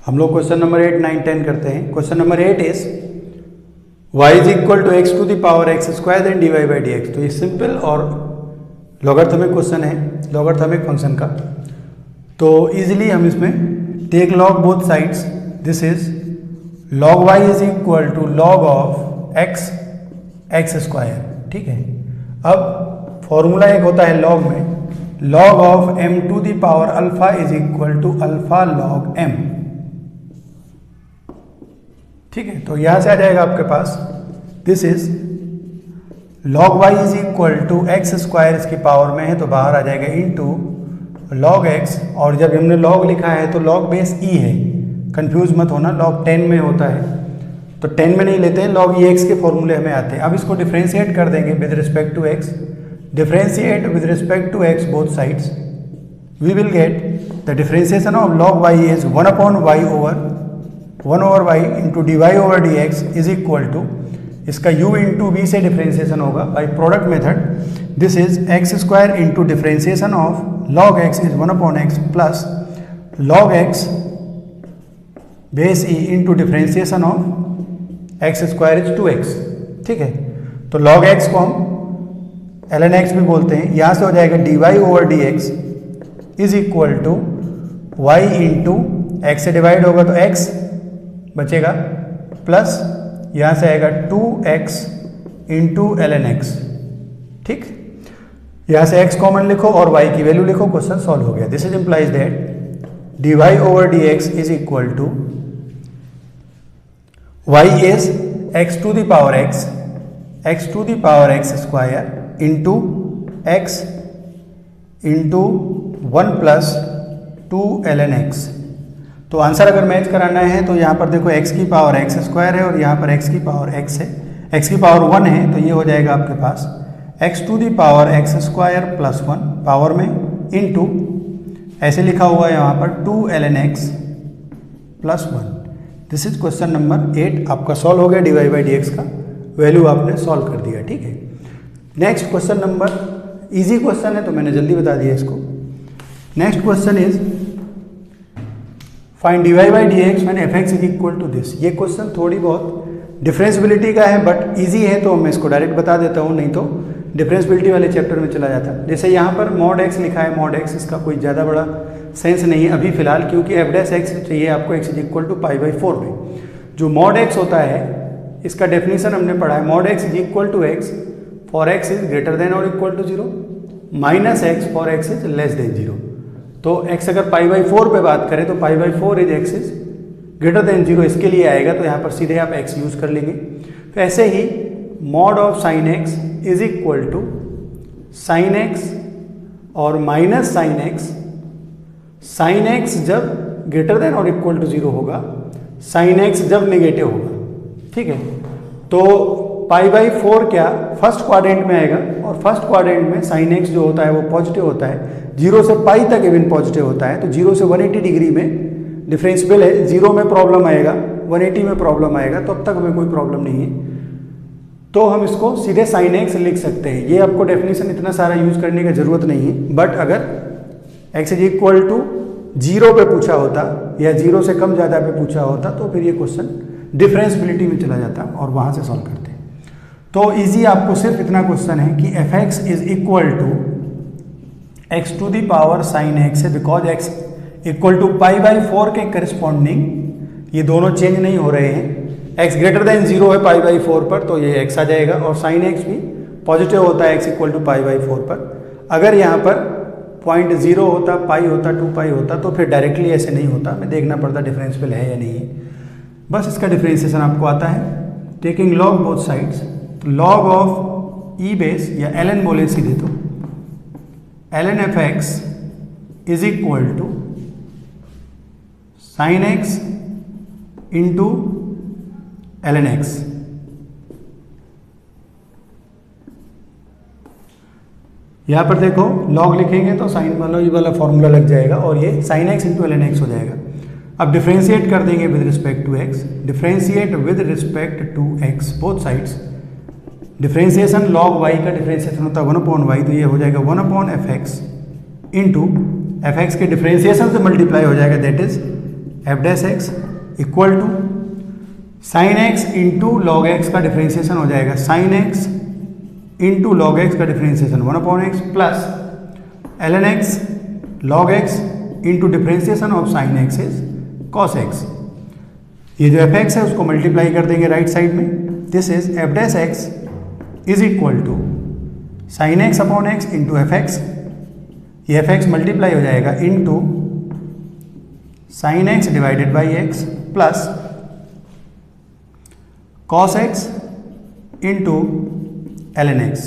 हम लोग question number 8, 9, 10 करते हैं। Question number 8 is y is equal to X to the power X square then D Y by D X. तो ये simple और logarithmic question है, लॉगरिथमिक फंक्शन का। तो इजीली हम इसमें take log both sides, this is log y is equal to log of x X square. ठीक है, अब फॉर्मूला एक होता है log में, log of m to the power alpha is equal to alpha log m। ठीक है, तो यहां से आ जाएगा आपके पास this is log y is equal to x square, इसकी पावर में है तो बाहर आ जाएगा इनटू log x। और जब हमने log लिखा है तो log बेस e है, कंफ्यूज मत होना, log 10 में होता है तो 10 में नहीं लेते हैं, log ex के फॉर्मूले हमें आते हैं। अब इसको डिफ्रेंशिएट कर देंगे with respect to x, differentiate with respect to x both sides, we will get the differentiation of log y is 1 upon y over 1 over y into d y over d x is equal to, इसका u into v से differentiation होगा by product method, this is x square into differentiation of log x is 1 upon x plus log x base e into differentiation of x square is 2x। ठीक है, तो log x को हम ln x भी बोलते हैं, यहाँ से हो जाएगा d y over d x is equal to y into x से डिवाइड होगा तो x बचेगा प्लस यहाँ से आएगा 2x इंटू ln x। ठीक, यहाँ से x कॉमन लिखो और y की वैल्यू लिखो, क्वेश्चन सॉल्व हो गया। This is implies that d y over d x is equal to y is x to the power x to the power x square into x into 1 plus 2 ln x। तो answer अगर match कराना है तो यहाँ पर देखो x की power x square है और यहाँ पर x की पावर x है, x की पावर 1 है तो ये हो जाएगा आपके पास x to the power x square plus 1 power में इंटू ऐसे लिखा हुआ है यहाँ पर 2 ln x plus 1। This is question number 8 आपका सॉल्व हो गया, d Y by D x का वैल्यू आपने सॉल्व कर दिया। ठीक है, next question number, easy question है तो मैंने जल्दी बता दिया इसको। Next question is find d Y by D x when f x is equal to this. ये क्वेश्चन थोड़ी बहुत डिफरेंशिबिलिटी का है बट इजी है तो मैं इसको डायरेक्ट बता देता हूँ, नहीं तो डिफरेंशिबिलिटी वाले चैप्टर में चला जाता। जैसे यहाँ पर मॉड एक्स लिखा है, मॉड एक्स इसका कोई ज़्यादा बड़ा सेंस नहीं है अभी फिलहाल, क्योंकि एफ डैश एक्स चाहिए आपको x is equal to pi by 4 में। जो मॉड एक्स होता है इसका डेफिनेशन हमने पढ़ा है, mod X is equal to X for X is greater than और equal to 0 minus X for X is less than 0। तो एक्स अगर पाई बाई 4 पे बात करें तो pi by 4 is x is greater then 0 इसके लिए आएगा, तो यहाँ पर सीधे आप एक्स यूज कर लेंगे। तो ऐसे ही mod of sine X is equal to sine X और minus sine X, sine X जब ग्रेटर देन और इक्वल टू 0 होगा, साइन एक्स जब नेगेटिव होगा। ठीक है, तो पाई बाई 4 क्या फर्स्ट क्वाड्रेंट में आएगा और फर्स्ट क्वाड्रेंट में साइन एक्स जो होता है वो पॉजिटिव होता है, 0 से पाई तक इवन पॉजिटिव होता है, तो 0 से 180 डिग्री में डिफरेंशियल है, 0 में प्रॉब्लम आएगा 180 में प्रॉब्लम आएगा, तो अब तक हमें कोई प्रॉब्लम नहीं है, तो हम इसको सीधे साइन एक्स लिख सकते हैं। ये आपको डेफिनेशन इतना सारा यूज करने की जरूरत नहीं है, बट अगर x इज इक्वल टू 0 पे पूछा होता या 0 से कम ज़्यादा पे पूछा होता तो फिर ये क्वेश्चन डिफरेंशिबिलिटी में चला जाता और वहाँ से सॉल्व करते। तो इजी आपको सिर्फ इतना क्वेश्चन है कि F x is equal to X to the power sine X है, because x equal to pi by 4 के करस्पॉन्डिंग ये दोनों चेंज नहीं हो रहे हैं। x ग्रेटर देन 0 है पाई बाई 4 पर तो ये x आ जाएगा और साइन एक्स भी पॉजिटिव होता है x equal to pi by 4 पर। अगर यहाँ पर 0.0 होता, पाई होता, 2 पाई होता तो फिर डायरेक्टली ऐसे नहीं होता, हमें देखना पड़ता डिफरेंशियल है या नहीं है। बस इसका डिफरेंशिएशन आपको आता है टेकिंग लॉग बोथ साइड्स, तो लॉग ऑफ ई बेस या ln बोले सीधे तो ln f x is equal to sine x into ln x. यहाँ पर देखो लॉग लिखेंगे तो साइन वाला ये वाला फॉर्मूला लग जाएगा और ये sine x into ln x हो जाएगा। अब डिफ्रेंशिएट कर देंगे with respect to x, differentiate with respect to x both sides, differentiation log y का डिफ्रेंशिएशन होता है 1 अपॉन वाई, तो ये हो जाएगा 1 upon F X into F X के डिफ्रेंशिएशन से मल्टीप्लाई हो जाएगा, that is F dash X equal to sine x into log X का डिफ्रेंसिएशन हो जाएगा, sine x into log X का differentiation 1/x plus ln x log x into differentiation of sine X is cos X. ये जो F X है उसको multiply कर देंगे राइट साइड में, this is F dash x is equal to sine x upon x into F x, ये f x multiply हो जाएगा into sine x divided by x plus cos x into ln x।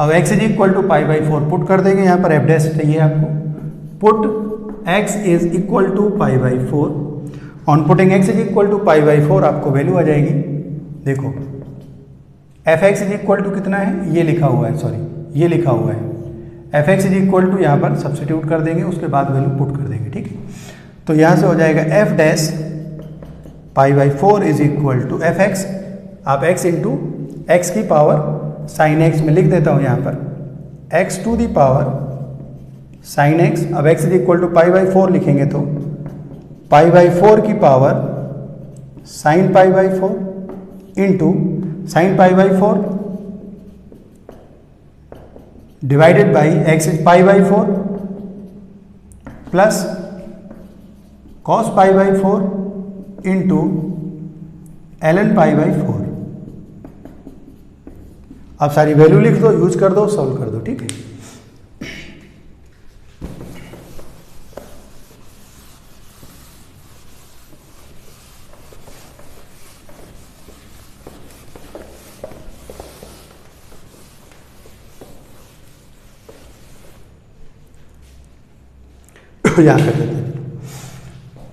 अब x is equal to pi by 4 put कर देंगे, यहाँ पर f dash चाहिए आपको, put x is equal to pi by 4, on putting x is equal to pi by 4 आपको value आ जाएगी, देखो f x is equal to कितना है, ये लिखा हुआ है, सॉरी ये लिखा हुआ है, F x is equal to यहाँ पर सब्सटीट्यूट कर देंगे, उसके बाद वैल्यू पुट कर देंगे, ठीक है। तो यहाँ से हो जाएगा f dash pi by 4 is equal to f x, आप x इंटू एक्स की पावर साइन एक्स में लिख देता हूँ यहाँ पर x to the power sine x, अब x is equal to pi by 4 लिखेंगे तो पाई बाई 4 की power sine pi by 4 into sine pi by 4 divided by x is pi by 4 plus cos pi by 4 into ln pi by 4। आप सारी value लिख दो, use कर दो, solve कर दो, ठीक है। यहां कर देते हैं,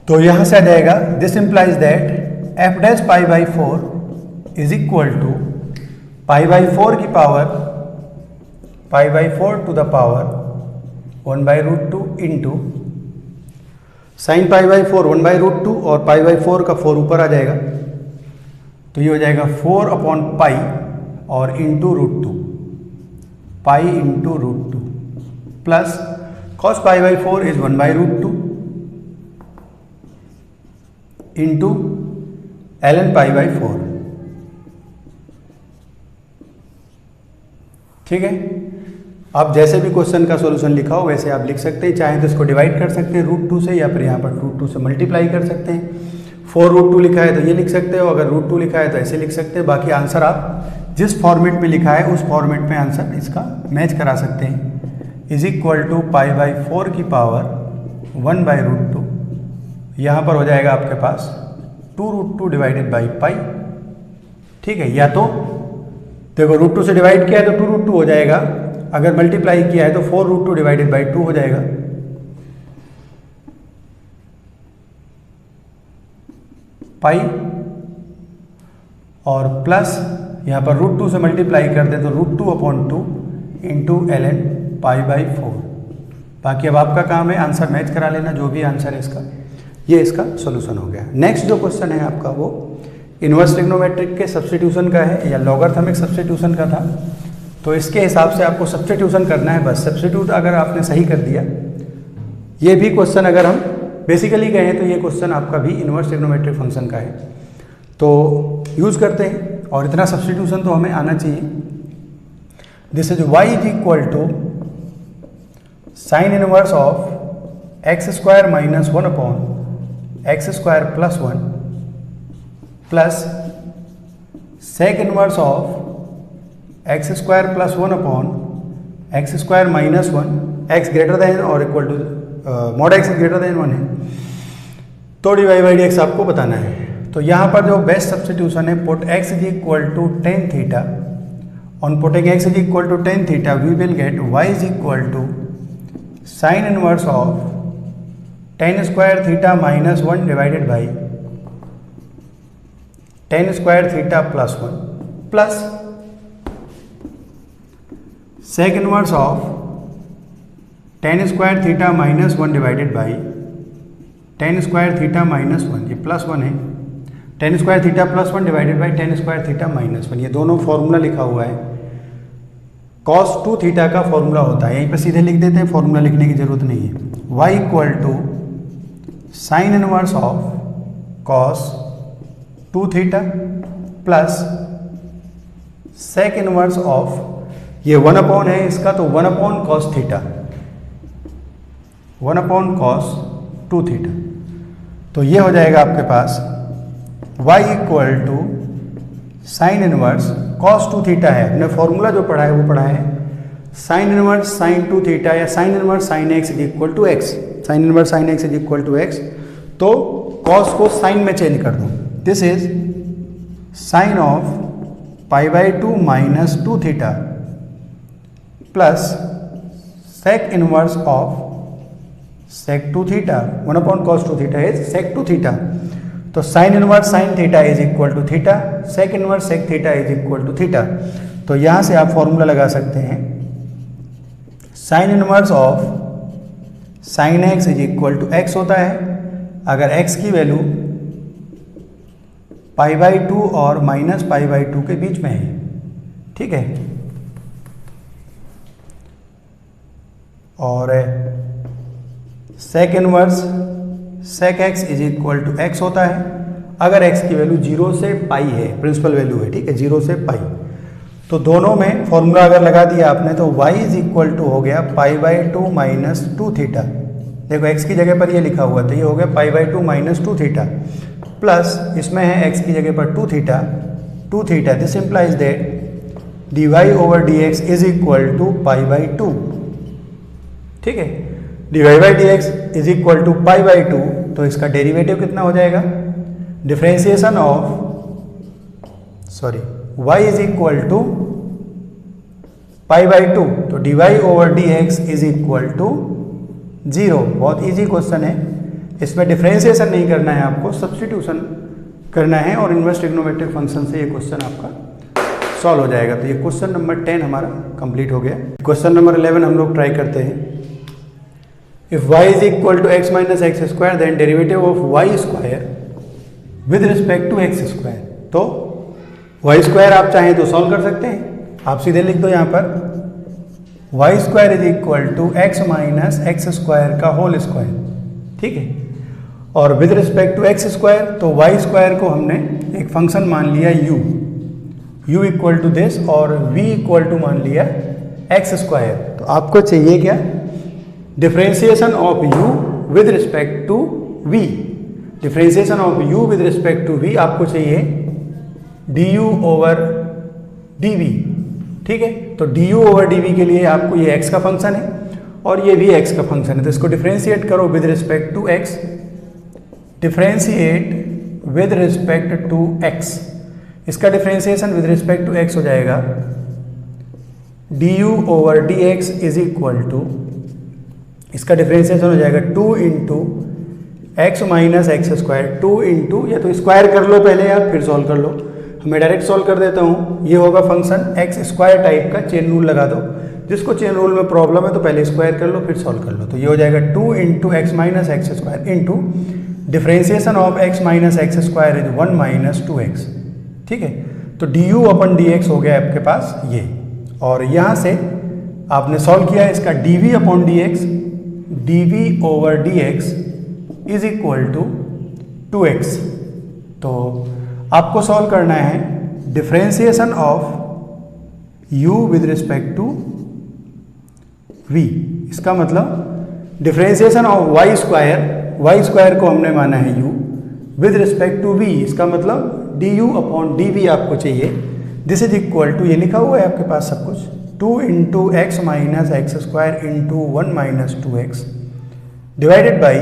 तो यहां से आ जाएगा this implies that f dash pi by 4 is equal to pi by 4 की power pi by 4 to the power 1/√2 into sine pi by 4 1/√2 और पाई बाई 4 का 4 ऊपर आ जाएगा, तो ये हो जाएगा 4 अपॉन पाई और into √2, pi into √2 plus cos pi by 4 is 1/√2 into ln pi by 4, ठीक है। अब जैसे भी क्वेश्चन का सॉल्यूशन लिखा हो वैसे आप लिख सकते हैं, चाहे तो इसको डिवाइड कर सकते हैं √2 से, या फिर यहाँ पर √2 से मल्टीप्लाई कर सकते हैं। 4√2 लिखा है तो ये लिख सकते हो, अगर √2 लिखा है तो ऐसे लिख सकते हैं। बाकी आंसर आप जिस फॉर्मेट में लिखा है उस फॉर्मेट में आंसर इसका मैच करा सकते हैं। Is equal to pi by 4 की पावर 1/√2, यहाँ पर हो जाएगा आपके पास 2√2 डिवाइडेड बाई पाई, ठीक है। या तो देखो √2 से डिवाइड किया है तो 2√2 हो जाएगा, अगर मल्टीप्लाई किया है तो 4√2 डिवाइडेड बाई 2 हो जाएगा, पाई और प्लस यहाँ पर √2 से मल्टीप्लाई कर दे तो √2 upon 2 into ln pi by 4। बाकी अब आपका काम है आंसर मैच करा लेना, जो भी आंसर है इसका, ये इसका सॉल्यूशन हो गया। नेक्स्ट जो क्वेश्चन है आपका वो इनवर्स ट्रिग्नोमेट्रिक के सब्स्टिट्यूशन का है, या लॉगरिथमिक सब्स्टिट्यूशन का था, तो इसके हिसाब से आपको सब्स्टिट्यूशन करना है बस। सब्स्टिट्यूट अगर आपने सही कर दिया, ये भी क्वेश्चन अगर हम बेसिकली कहें तो ये क्वेश्चन आपका भी इनवर्स ट्रिग्नोमेट्रिक फंक्शन का है, तो यूज़ करते हैं, और इतना सब्स्टिट्यूशन तो हमें आना चाहिए। This is y is equal to sine inverse of x² minus 1 upon x² plus 1 plus sec inverse of x² plus 1 upon x² minus 1, x greater than और equal to mod x greater than 1 है, तो dy/dx आपको बताना है। तो यहाँ पर जो बेस्ट सब्स्टिट्यूशन है, put x is equal to tan theta, on putting x is equal to tan theta we will get y is equal to sine inverse of tan² theta minus 1 divided by tan² theta plus 1 plus sec inverse of tan² theta minus 1 divided by tan² theta minus 1, ये plus 1 है, tan² theta plus 1 divided by tan² theta minus 1, ये दोनों formula लिखा हुआ है। cos 2 theta का formula होता है, यहीं पर सीधे लिख देते हैं, फॉर्मूला लिखने की जरूरत नहीं है। y equal to sine inverse of cos 2 theta plus sec inverse of ये 1 अपॉन है इसका, तो 1 upon cos theta, 1 upon cos 2 theta. तो ये हो जाएगा आपके पास y equal to sine inverse cos 2 theta है। हमने फॉर्मूला जो पढ़ा है वो पढ़ा है साइन इनवर्स साइन 2 थीटा या sine inverse sine x is equal to x, sine inverse sine x is equal to X. तो कॉस को साइन में चेंज कर दूं, this is sine of π/2 minus 2 theta plus sec inverse of sec 2 थीटा, 1 upon cos 2 theta is sec 2 theta. तो sine inverse sine theta is equal to theta, sec inverse sec theta is equal to theta. तो यहाँ से आप formula लगा सकते हैं sine inverse of sine x is equal to x होता है अगर x की वैल्यू π/2 और माइनस π/2 के बीच में है, ठीक है। और sec inverse sec x is equal to x होता है अगर x की वैल्यू 0 से पाई है, प्रिंसिपल वैल्यू है, ठीक है, 0 से पाई। तो दोनों में फॉर्मूला अगर लगा दिया आपने तो y इज इक्वल टू हो गया π/2 माइनस 2 थीटा। देखो x की जगह पर ये लिखा हुआ तो ये हो गया π/2 माइनस 2 थीटा प्लस इसमें है x की जगह पर 2 theta. This implies that dy over dx is equal to π/2, ठीक है। dy/dx इज इक्वल टू π/2, तो इसका डेरिवेटिव कितना हो जाएगा, differentiation of y is equal to π/2, तो dy over dx is equal to 0। बहुत इजी क्वेश्चन है, इसमें डिफरेंशिएशन नहीं करना है आपको, सब्स्टिट्यूशन करना है और इनवर्स ट्रिग्नोमेट्रिक फंक्शन से ये क्वेश्चन आपका सॉल्व हो जाएगा। तो ये क्वेश्चन नंबर 10 हमारा कंप्लीट हो गया। क्वेश्चन नंबर 11 हम लोग ट्राई करते हैं। If y is equal to x minus x square, then derivative of y square with respect to x square। तो y square आप चाहें तो सॉल्व कर सकते हैं, आप सीधे लिख दो यहाँ पर y square is equal to x minus x square का होल स्क्वायर, ठीक है। और with respect to x square, तो y स्क्वायर को हमने एक फंक्शन मान लिया u इक्वल टू दिस और v इक्वल टू मान लिया x स्क्वायर। तो आपको चाहिए क्या, differentiation of u with respect to v। Differentiation of u with respect to v आपको चाहिए du ओवर dv, ठीक है। तो du ओवर dv के लिए आपको ये x का फंक्शन है और ये भी x का फंक्शन है, तो इसको डिफरेंशिएट करो with respect to x, differentiate with respect to x। इसका differentiation with respect to x हो जाएगा du over dx is equal to, इसका डिफरेंशिएशन हो जाएगा 2 into x minus x square, 2 into, या तो स्क्वायर कर लो पहले या फिर सॉल्व कर लो, मैं डायरेक्ट सॉल्व कर देता हूँ। ये होगा फंक्शन एक्स स्क्वायर टाइप का, चेन रूल लगा दो, जिसको चेन रूल में प्रॉब्लम है तो पहले स्क्वायर कर लो फिर सॉल्व कर लो। तो ये हो जाएगा 2 into x minus x square into differentiation of x minus x square is 1 minus 2x, ठीक है। तो du अपन dx हो गया आपके पास ये, और यहाँ से आपने सॉल्व किया इसका dv upon dx, dv over dx is equal to 2x। तो आपको सॉल्व करना है differentiation of u with respect to v। इसका मतलब डिफरेंशिएशन ऑफ y स्क्वायर को हमने माना है u with respect to v, इसका मतलब du अपॉन dv आपको चाहिए। दिस इज इक्वल टू, ये लिखा हुआ है आपके पास सब कुछ, 2 into x minus x square into 1 minus 2x divided by,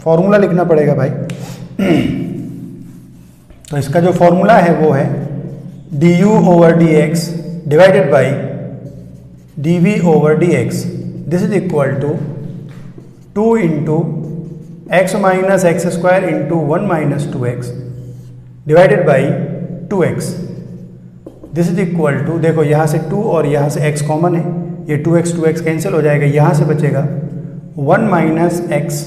formula लिखना पड़ेगा भाई। तो इसका जो फॉर्मूला है वो है du over dx divided by dv over dx। This is equal to 2 into x minus x square into 1 minus 2x divided by 2x। This is equal to, देखो यहाँ से 2 और यहाँ से x कॉमन है, ये 2x कैंसिल हो जाएगा, यहाँ से बचेगा 1 minus x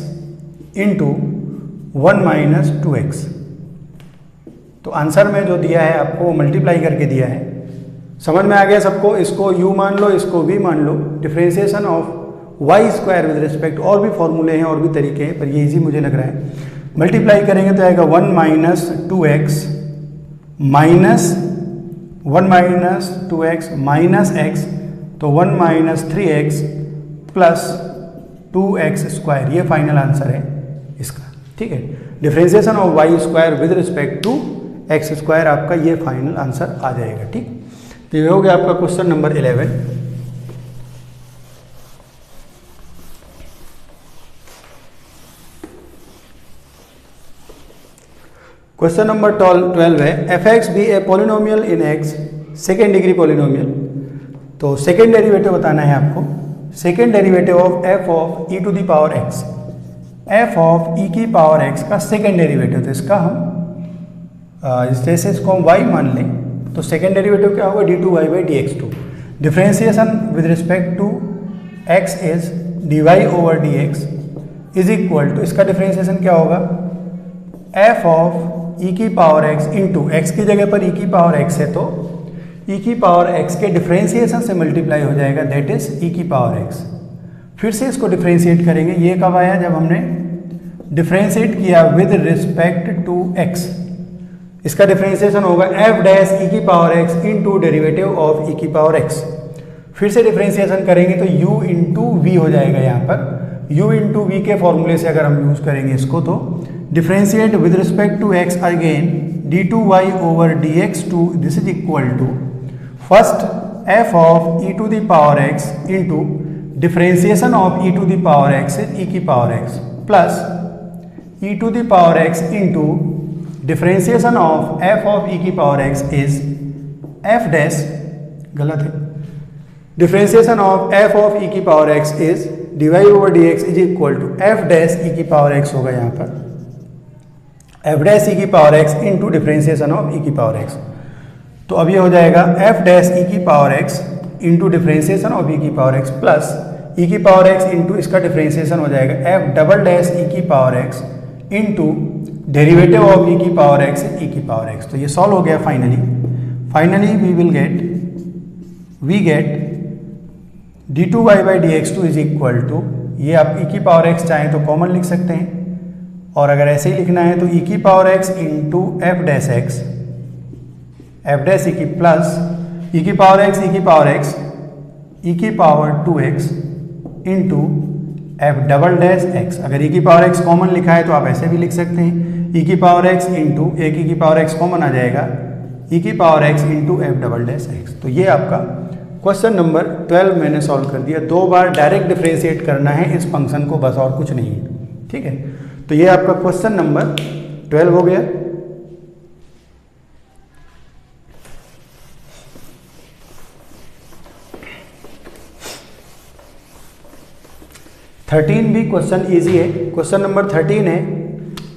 into 1 minus 2x। तो आंसर में जो दिया है आपको मल्टीप्लाई करके दिया है, समझ में आ गया सबको। इसको u मान लो, इसको v मान लो। Differentiation of Y square with respect, और भी फॉर्मूले हैं और भी तरीके हैं, पर ये इजी मुझे लग रहा है। मल्टीप्लाई करेंगे तो आएगा 1 minus 2x minus 1 minus 2x minus x, तो 1 minus 3x plus 2x square, ये फाइनल आंसर है इसका। ठीक है, differentiation of Y square with respect to x square, आपका ये फाइनल आंसर आ जाएगा। ठीक, तो ये हो गया आपका क्वेश्चन नंबर 11। क्वेश्चन नंबर 12 है, F X be a polynomial in X, second degree polynomial. तो सेकेंड डेरिवेटिव बताना है आपको। Second derivative of F of E to the power X, F of E की पावर एक्स का second derivative, तो इसका हम जैसे इसको हम y मान लें तो सेकेंड डेरिवेटिव क्या होगा, d2y/dx2। Differentiation with respect to x is dy/dx is equal to, इसका डिफरेंशिएशन क्या होगा, f ऑफ e की पावर x इंटू, x की जगह पर e की पावर x है तो e की पावर x के डिफरेंशिएशन से मल्टीप्लाई हो जाएगा, दैट इज e की पावर x। फिर से इसको डिफरेंशिएट करेंगे, ये कब आया, जब हमने डिफरेंशिएट किया विद रिस्पेक्ट टू x। इसका डिफरेंशिएशन होगा f डैश e की power x into derivative of e की पावर x। फिर से डिफरेंशिएशन करेंगे तो u इंटू वी हो जाएगा, यहाँ पर u इंटू वी के फॉर्मूले से अगर हम यूज करेंगे इसको, तो differentiate with respect to x again d2y/dx2, this is equal to first f of e to the power x into differentiation of e to the power x is e की power x plus e to the power x into differentiation of f of e की power x is f dash, गलत है, differentiation of f of e की power x is dy/dx is equal to f dash e की power x होगा यहाँ पर, f dash e की power x into differentiation of e की power x। तो अब ये हो जाएगा f डैश e की power x into differentiation of e की पावर x प्लस e की पावर x इंटू इसका डिफरेंशिएशन हो जाएगा f डबल डैश e की power x into derivative of e की पावर x e की पावर x। तो ये सॉल्व हो गया finally we get d2y/dx2 is equal to, ये आप e की पावर x चाहें तो कॉमन लिख सकते हैं, और अगर ऐसे ही लिखना है तो e की power x into F dash X, F dash e की प्लस e की पावर x e की पावर x e की power 2x into F double dash x. अगर e की पावर x कॉमन लिखा है तो आप ऐसे भी लिख सकते हैं, e की पावर x इंटू एक e की पावर x कॉमन आ जाएगा, e की power x into F double dash x. तो ये आपका क्वेश्चन नंबर 12 मैंने सॉल्व कर दिया। 2 बार डायरेक्ट डिफरेंशिएट करना है इस फंक्शन को, बस और कुछ नहीं है। ठीक है, तो ये आपका क्वेश्चन नंबर 12 हो गया। थर्टीन भी क्वेश्चन इजी है। क्वेश्चन नंबर 13 है,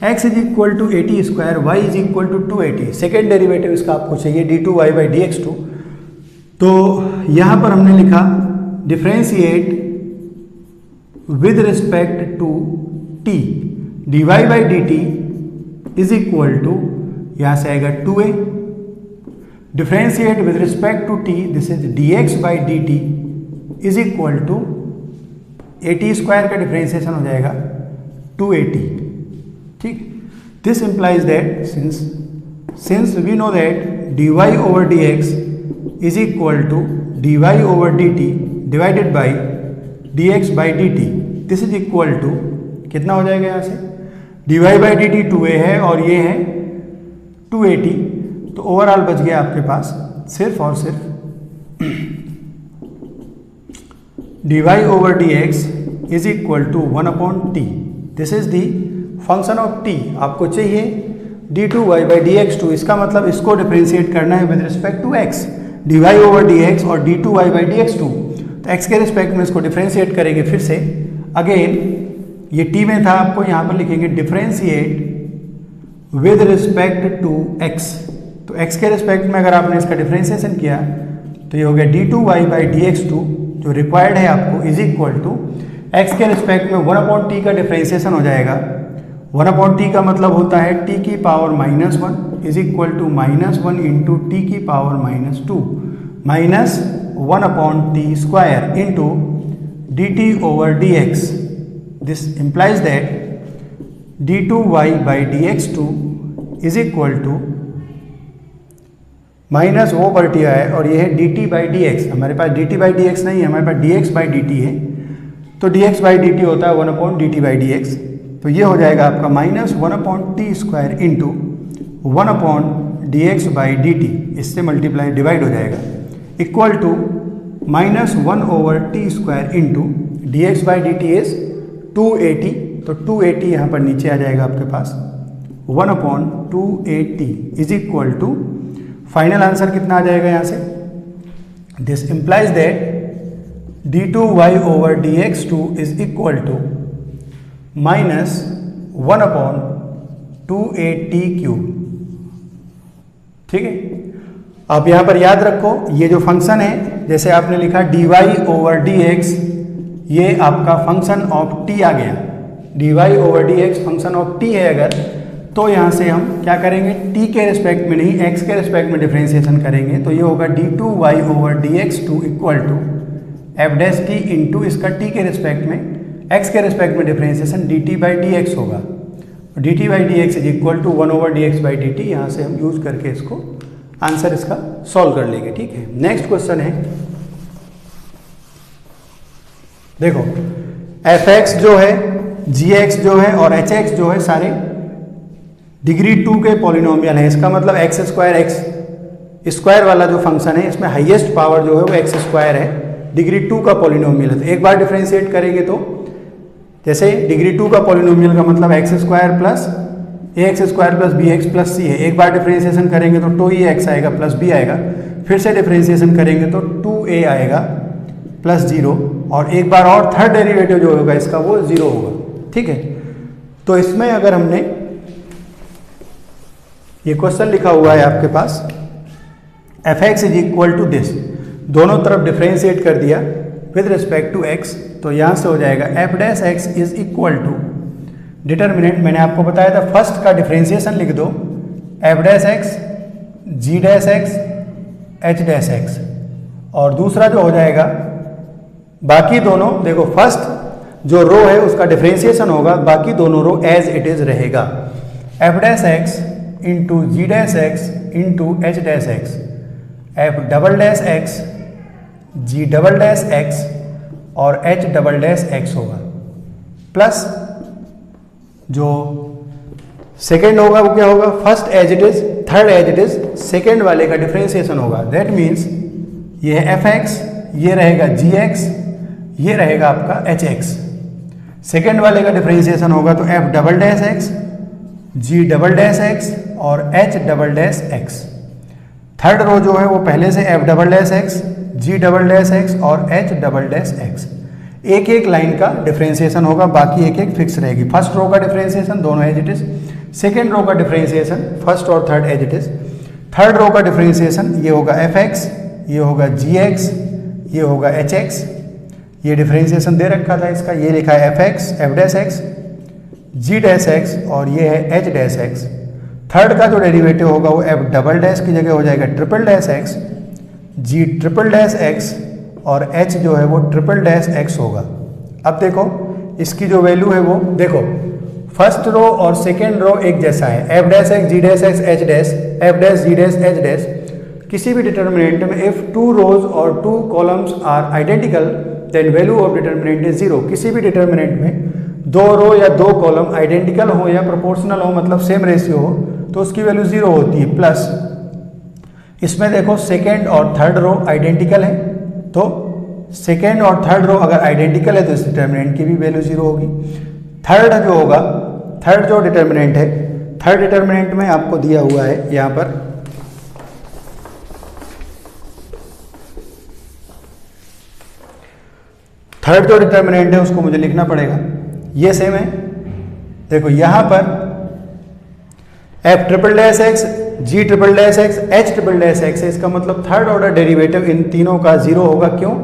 x is equal to 80 square, y is equal to 280, second derivative इसका आपको चाहिए d2y/dx2। तो यहाँ पर हमने लिखा differentiate with respect to t, dy/dt is equal to, यहाँ से आएगा 2a, differentiate with respect to t, this is dx/dt is equal to 80 square का डिफरेंशिएशन हो जाएगा 280। ठीक, this implies that since we know that dy/dx is equal to dy/dt divided by dx/dt, this is equal to कितना हो जाएगा, यहाँ से dy/dt 2a है और ये है 280, तो ओवरऑल बच गया आपके पास सिर्फ और सिर्फ dy/dx is equal to 1/t, this is the function of t। आपको चाहिए d2y/dx2, इसका मतलब इसको डिफरेंशिएट करना है with respect to x, dy/dx और d2y/dx2। तो x के रिस्पेक्ट में इसको डिफरेंशिएट करेंगे फिर से, अगेन ये t में था, आपको यहाँ पर लिखेंगे differentiate with respect to x। तो x के रिस्पेक्ट में अगर आपने इसका डिफरेंशिएशन किया तो ये हो गया d2y/dx2 जो रिक्वायर्ड है आपको, इज इक्वल टू x के रिस्पेक्ट में 1/t का डिफरेंशिएशन हो जाएगा। 1/t का मतलब होता है t की power -1 is equal to -1 into t की power -2 -1/t square into dt over dx. This implies that d2y by dx2 is equal to minus वो पलटिया है और ये है dt बाई डी एक्स. हमारे पास dt बाई डी एक्स नहीं है, हमारे पास dx बाई dt है. तो dx बाई dt होता है 1/dt बाई dx. तो ये हो जाएगा आपका minus 1/t² into 1/dx by dt. इससे मल्टीप्लाई डिवाइड हो जाएगा equal to minus 1/t² into dx by dt is 280. तो 280 यहाँ पर नीचे आ जाएगा आपके पास 1/280 इज इक्वल टू फाइनल आंसर कितना आ जाएगा यहाँ से. This implies that d2y over dx2 is equal to minus 1/280 ठीक है. आप यहाँ पर याद रखो ये जो फंक्शन है, जैसे आपने लिखा dy ओवर dx, ये आपका फंक्शन ऑफ t आ गया. dy over dx function of t है अगर, तो यहाँ से हम क्या करेंगे, t के रिस्पेक्ट में नहीं x के रिस्पेक्ट में डिफ्रेंशिएशन करेंगे. तो ये होगा d2y over dx2 equal to F dash T into इसका t के रिस्पेक्ट में x के रिस्पेक्ट में डिफ्रेंशिएशन dt बाई dx होगा. dt by dx is equal to 1/dx by dt. यहाँ से हम यूज करके इसको आंसर इसका सॉल्व कर लेंगे. ठीक है, नेक्स्ट क्वेश्चन है, देखो fx जो है, gx जो है और hx जो है सारे डिग्री 2 के पॉलिनोमियल है. इसका मतलब x² वाला जो फंक्शन है इसमें हाईएस्ट पावर जो है वो x² है, डिग्री 2 का पॉलिनोमियल है. तो एक बार डिफरेंशिएट करेंगे तो जैसे डिग्री 2 का पॉलिनोमियल का मतलब x² plus ax² plus bx plus c है. एक बार डिफरेंशिएशन करेंगे तो 2x आएगा प्लस b आएगा. फिर से डिफरेंशिएशन करेंगे तो 2a आएगा प्लस 0, और एक बार और थर्ड डेरिवेटिव जो होगा इसका वो 0 होगा. ठीक है, तो इसमें अगर हमने ये क्वेश्चन लिखा हुआ है आपके पास fx is equal to this, दोनों तरफ डिफरेंशिएट कर दिया विद रिस्पेक्ट टू x. तो यहाँ से हो जाएगा f dash x is equal to determinant, मैंने आपको बताया था फर्स्ट का डिफरेंशिएशन लिख दो, f dash x g dash x h dash x, और दूसरा जो हो जाएगा बाकी दोनों, देखो फर्स्ट जो रो है उसका डिफरेंशिएशन होगा, बाकी दोनों रो एज इट इज रहेगा. f dash x into G dash X into H dash X, F double dash X G double dash X और एच डबल डैश एक्स होगा, प्लस जो सेकेंड होगा वो क्या होगा, first as it is, third as it is, second वाले का differentiation होगा. दैट मीन्स ये है एफ एक्स, ये रहेगा जी एक्स, ये रहेगा आपका एच एक्स. सेकेंड वाले का डिफरेंशिएशन होगा तो F double dash X, G double dash X और H double dash X. Third row जो है वो पहले से F double dash X, G double dash X और एच डबल डैश एक्स. एक एक लाइन का डिफरेंशिएशन होगा, बाकी एक एक फिक्स रहेगी. फर्स्ट रो का डिफरेंशिएशन दोनों as it is, second row का डिफरेंशिएशन फर्स्ट और third as it is, third row का डिफरेंशिएशन ये होगा एफ एक्स, ये होगा जी एक्स, ये होगा एच एक्स. ये डिफरेंशिएशन दे रखा था इसका, ये लिखा है F X, F dash X, G dash X और ये है एच डैश एक्स. थर्ड का जो डेरिवेटिव होगा वो एफ डबल डैश की जगह हो जाएगा triple dash X, G triple dash X और एच जो है वो ट्रिपल डैश एक्स होगा. अब देखो इसकी जो वैल्यू है वो देखो, फर्स्ट रो और सेकेंड रो एक जैसा है, F dash X, G dash X, H dash, F dash, G dash, H dash. किसी भी डिटर्मिनेंट में इफ 2 रोज और 2 columns are identical then value of determinant is 0. किसी भी डिटर्मिनेंट में 2 रो या 2 कॉलम आइडेंटिकल हो या प्रोपोर्शनल हो, मतलब सेम रेशियो हो, तो उसकी वैल्यू 0 होती है. प्लस इसमें देखो सेकेंड और थर्ड रो आइडेंटिकल है, तो सेकेंड और थर्ड रो अगर आइडेंटिकल है तो इस डिटर्मिनेंट की भी वैल्यू 0 होगी. थर्ड जो होगा, थर्ड जो डिटर्मिनेंट है, थर्ड डिटर्मिनेंट में आपको दिया हुआ है यहाँ पर, थर्ड जो डिटर्मिनेंट है उसको मुझे लिखना पड़ेगा, ये सेम है. देखो यहाँ पर F triple dash X, G triple dash X, H triple dash X है, इसका मतलब थर्ड ऑर्डर डेरिवेटिव इन तीनों का 0 होगा. क्यों?